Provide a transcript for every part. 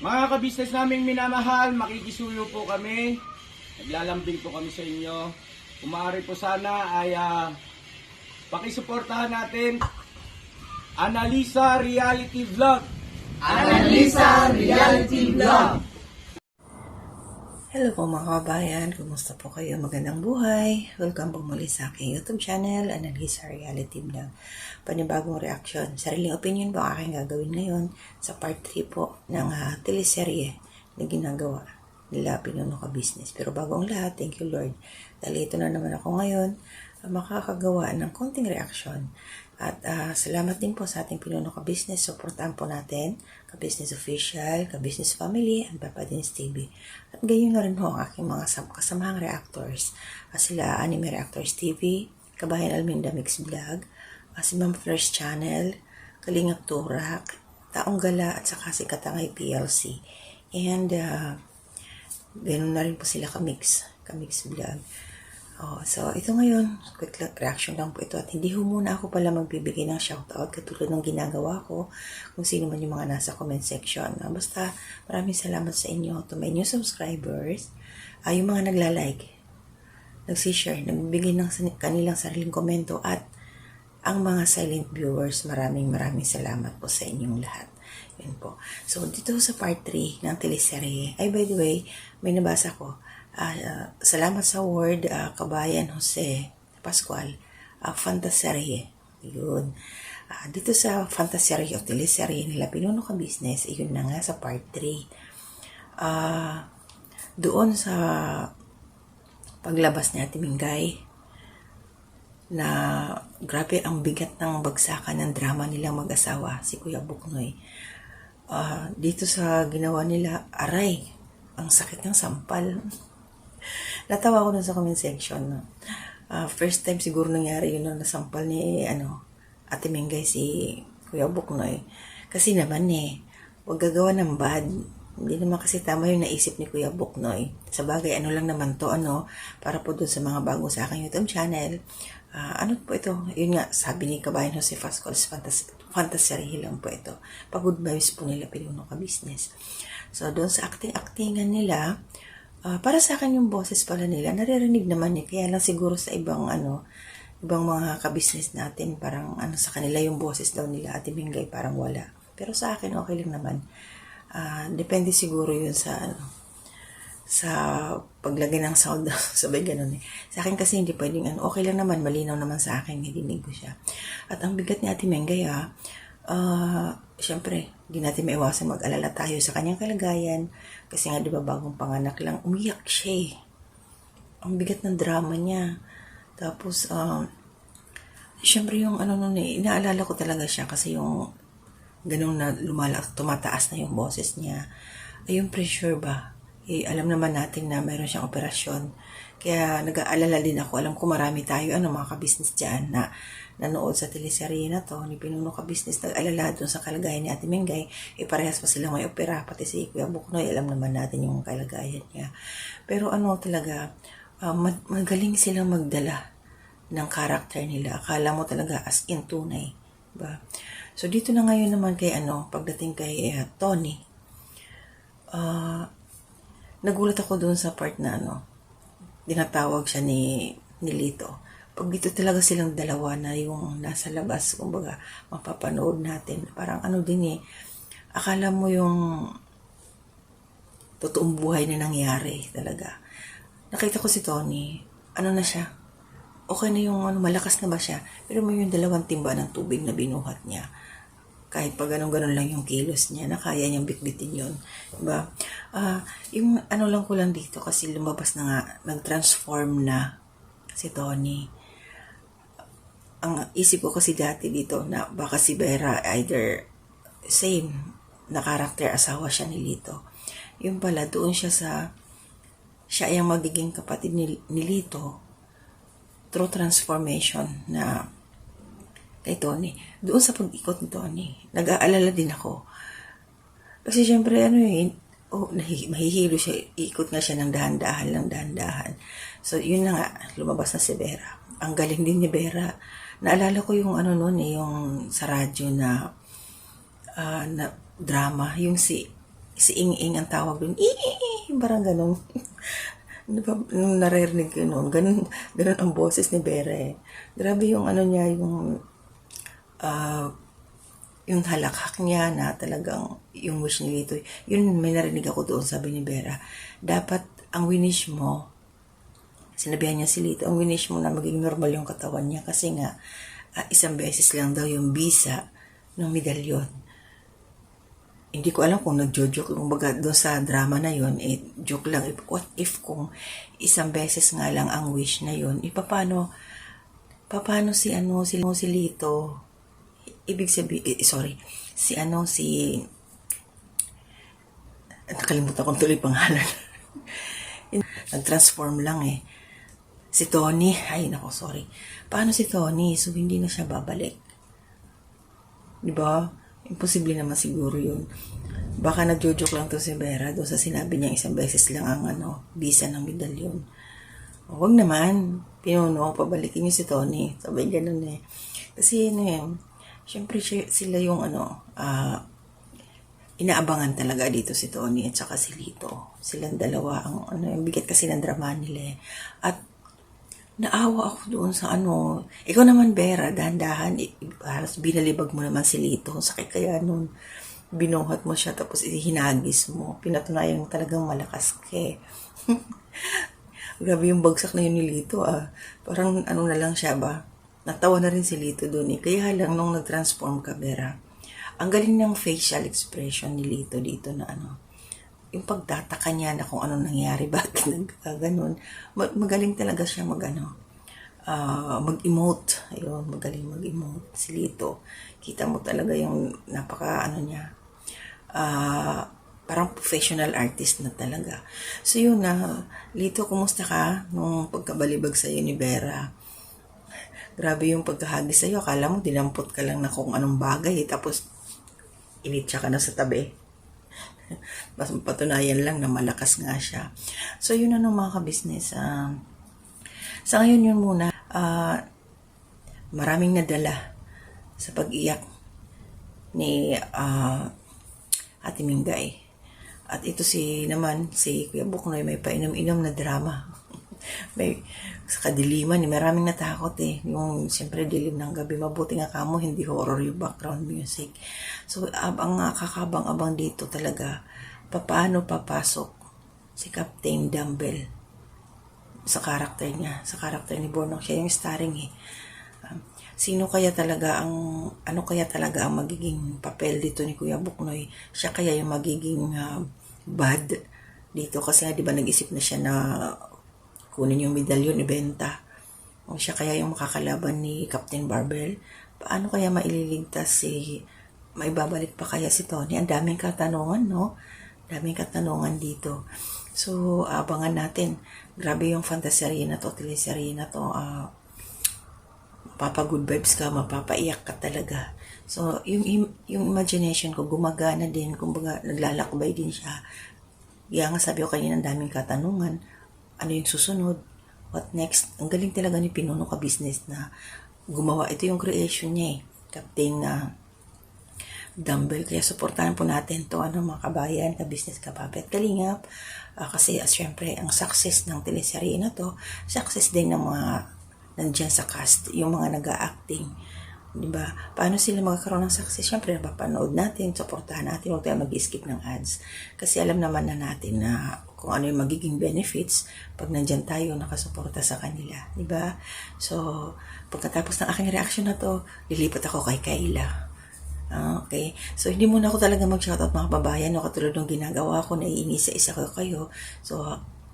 Mga kabisnes naming minamahal, makikisuyo po kami. Naglalambing po kami sa inyo. Kung maaari po sana ay pakisuportahan natin Analisa Reality Vlog. Analisa Reality Vlog. Hello po mga kabayan, kumusta po kayo? Magandang buhay. Welcome po muli sa aking YouTube channel, Analisa Reality Vlog. Panibagong reaction, sariling opinion po aking gagawin ngayon sa part 3 po ng teleserye na ginagawa nila Pinuno Ka Business. Pero bago ang lahat, thank you Lord. Dahil ito na naman ako ngayon, makakagawa ng konting reaction. At salamat din po sa ating Pinuno Ka Business. Supportahan po natin Ka Business Official, Ka Business Family, and Papa Dins TV. At gayon na rin po ang aking mga kasamahang reactors. Sila Anime Reactors TV, Kabayan Alminda Mix Vlog, si Ma'am First Channel, Kalingap Turak, Taong Gala, at saka si Katangay PLC. And gayon na rin po sila Ka-Mix Vlog. So, ito ngayon, quick reaction lang po ito. At hindi ho muna ako pala magbibigay ng shoutout katulad ng ginagawa ko kung sino man yung mga nasa comment section. Basta, maraming salamat sa inyo, to my new subscribers, yung mga nagla-like, nagsishare, nagbibigay ng kanilang sariling komento, at ang mga silent viewers, maraming salamat po sa inyong lahat. Yun po. So, dito sa part 3 ng teleserye, ay by the way, may nabasa ko. Salamat sa award, Kabayan Jose Pascual, Fantaserye. Yun. Dito sa Fantaserye o teleserye nila Pinuno Ka Business, yun na nga sa part 3. Doon sa paglabas ni Ate Mingay, na grabe ang bigat ng bagsakan ng drama nilang mag-asawa, si Kuya Buknoy. Dito sa ginawa nila, aray, ang sakit ng sampal. Natawa ko dun sa comment section. First time siguro nangyari yun na nasampal ni Ate Mingay si Kuya Buknoy. Kasi naman huwag gagawa ng bad. Hindi naman kasi tama yung naisip ni Kuya Buknoy. Sa bagay, lang naman to, para po dun sa mga bago sa aking YouTube channel. Ano po ito? Yun nga, sabi ni Kabayan Jose Pascual, fantasy lang po ito. Pag-good vibes po nila Pinuno Ka Business. So, doon sa acting-actingan nila, para sa akin yung boses pala nila, naririnig naman kaya lang siguro sa ibang mga ka-business natin, parang sa kanila yung boses daw nila, Ate Mingay, parang wala. Pero sa akin, okay lang naman. Depende siguro yun sa paglagay ng sound, sabay ganun Sa akin kasi hindi pwedeng, okay lang naman, malinaw naman sa akin, nadinig ko siya. At ang bigat ni Ate Mingay, syempre, hindi natin maiwasan mag-alala tayo sa kanyang kalagayan. Kasi nga, di ba, bagong panganak lang, umiyak siya Ang bigat ng drama niya. Tapos, syempre yung inaalala ko talaga siya kasi yung ganun na tumataas na yung boses niya. Ay, yung pressure ba? Alam naman natin na mayroon siyang operasyon. Kaya nag-aalala din ako. Alam ko marami tayo, mga ka-business dyan na nanood sa teleserye na to, ni Pinuno Ka Business, nag-alala dun sa kalagayan ni Ate Mingay, parehas pa silang may opera, pati si Kuya Buknoy, alam naman natin yung kalagayan niya. Pero talaga, magaling silang magdala ng karakter nila. Akala mo talaga as in tunay. Diba? So, dito na ngayon naman kay pagdating kay Tony, nagulat ako dun sa part na dinatawag siya ni Lito. Pag dito talaga silang dalawa na yung nasa labas, kumbaga, mapapanood natin. Parang din akala mo yung totoong buhay na nangyari talaga. Nakita ko si Tony, na siya, okay na yung malakas na ba siya, pero may yung 2 timba ng tubig na binuhat niya. Kahit pag ganun lang yung kilos niya, na kaya niyang bitbitin yun. Diba? Yung lang ko lang dito, kasi lumabas na nga, nag-transform na si Tony. Ang isip ko kasi dati dito na baka si Vera either same na karakter, asawa siya ni Lito. Yung pala doon siya yung magiging kapatid ni Lito through transformation na kay Tony. Doon sa pag-ikot ni Tony, nag-aalala din ako. Kasi syempre mahihilo siya, ikot nga siya ng dahan-dahan. So yun na nga, lumabas na si Vera. Ang galing din ni Vera. Naalala ko yung yung sa radyo na drama, yung si si Ing-Ing ang tawag doon. Parang ganun. Di ba, nung naririnig ko noon, ganun ang boses ni Vera eh. Grabe yung ano niya, yung halakhak niya na talagang yung wish ni Lito. Yun, may narinig ako doon, sabi ni Vera. Dapat, ang winish mo, sinabihan niya si Lito, ang winish mo na maging normal yung katawan niya kasi nga, isang beses lang daw yung bisa ng medalyon. Hindi ko alam kung nagjo-joke, kung baga doon sa drama na yun, joke lang. What if kung isang beses nga lang ang wish na yun, paano si Lito, ibig sabihin, nakalimutan ko tuloy pangalan. Nag-transform lang eh. Si Tony, paano si Tony? So, hindi na siya babalik. Diba? Imposible naman siguro yun. Baka nagjo-joke lang to si Vera doon sa sinabi niya isang beses lang ang bisa ng medalyon. Huwag naman. Pinuno, pabalikin niyo si Tony. Sabi ganun eh. Kasi syempre sila yung inaabangan talaga dito si Tony at saka si Lito. Silang dalawa ang bigat kasi ng drama nila eh. At naawa ako doon sa ikaw naman Vera, dahan-dahan, halos binalibag mo naman si Lito. Sakit kaya nun, binuhat mo siya tapos hinagis mo. Pinatunayan mo talagang malakas ka eh. Grabe yung bagsak na yun ni Lito Parang na lang siya ba? Natawa na rin si Lito doon eh. Kaya lang nung nag-transform ka Vera, ang galing ng facial expression ni Lito dito na yung pagtataka niya na kung anong nangyari, bakit nagkaganon. Magaling talaga siya mag-emote. Ayun, magaling mag-emote si Lito. Kita mo talaga yung niya. Parang professional artist na talaga. So yun Lito, kumusta ka nung pagkabalibag sa'yo ni Vera? Grabe yung pagkahagis sa'yo. Akala mo, dinampot ka lang na kung anong bagay. Tapos, initsa ka na sa tabi. Mas patunayan lang na malakas nga siya. So, yun mga kabisnes. Sa ngayon yun muna. Maraming nadala sa pag-iyak ni Ate Mingay. At ito si Kuya Buknoy, may painom-inom na drama. Sa kadiliman, maraming natakot eh. Yung siyempre dilim ng gabi, mabuti nga kamo, hindi horror yung background music. So, ang kakabang-abang dito talaga, paano papasok si Captain Dumbbell sa karakter niya, sa karakter ni Bornok. Siya yung starring eh. Ano kaya talaga ang magiging papel dito ni Kuya Buknoy? Siya kaya yung magiging bad dito? Kasi di ba nag-isip na siya na kunin yung medalyon, ibenta. O siya kaya yung makakalaban ni Captain Barbell? Paano kaya maililigtas maibabalik pa kaya si Tony? Ang daming katanungan, no? Daming katanungan dito. So, abangan natin. Grabe yung fantasy na to, teleserye na to. Mapapa-good vibes ka, mapapaiyak ka talaga. So, yung imagination ko, gumagana din. Kumbaga, naglalakbay din siya. Kaya nga sabi ko kanina, ang daming katanungan. Ano yung susunod? What next? Ang galing talaga ni Pinuno ka business na gumawa. Ito yung creation niya eh. Captain Dumbbell. Kaya supportahan po natin to mga kabayan, ka-business, ka-puppet, kalingap. Kasi syempre, ang success ng teleserye na to, success din ng mga nandyan sa cast, yung mga nag-a-acting. Diba? Paano sila magkakaroon ng success? Syempre, napapanood natin, supportahan natin, huwag tayo mag-skip ng ads. Kasi alam naman na natin na kung ano yung magiging benefits pag nandyan tayo nakasuporta sa kanila. Diba? So, pagkatapos ng aking reaction na to, lilipat ako kay Kayla. Okay. So, hindi muna ako talaga mag-shoutout mga babayan. No? Katulad ng ginagawa ko, naiinisa-isa ko kayo. So,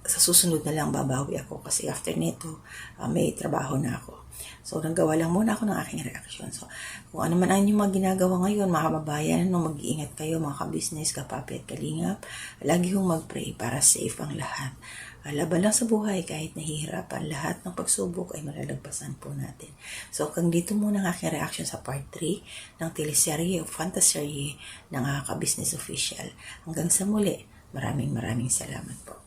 sa susunod na lang babawi ako kasi after nito, may trabaho na ako. So, naggawa lang muna ako ng aking reaction. So, kung ano man ang inyong mga ginagawa ngayon, mga kababayan, mag-iingat kayo, mga ka-business, ka-puppet, kalingap. Lagi kong mag-pray para safe ang lahat. Laban lang sa buhay kahit nahihirapan. Lahat ng pagsubok ay malalagpasan po natin. So, hanggang dito muna ang aking reaction sa part 3 ng teleserye o fantasy ng ka-business official. Hanggang sa muli, maraming salamat po.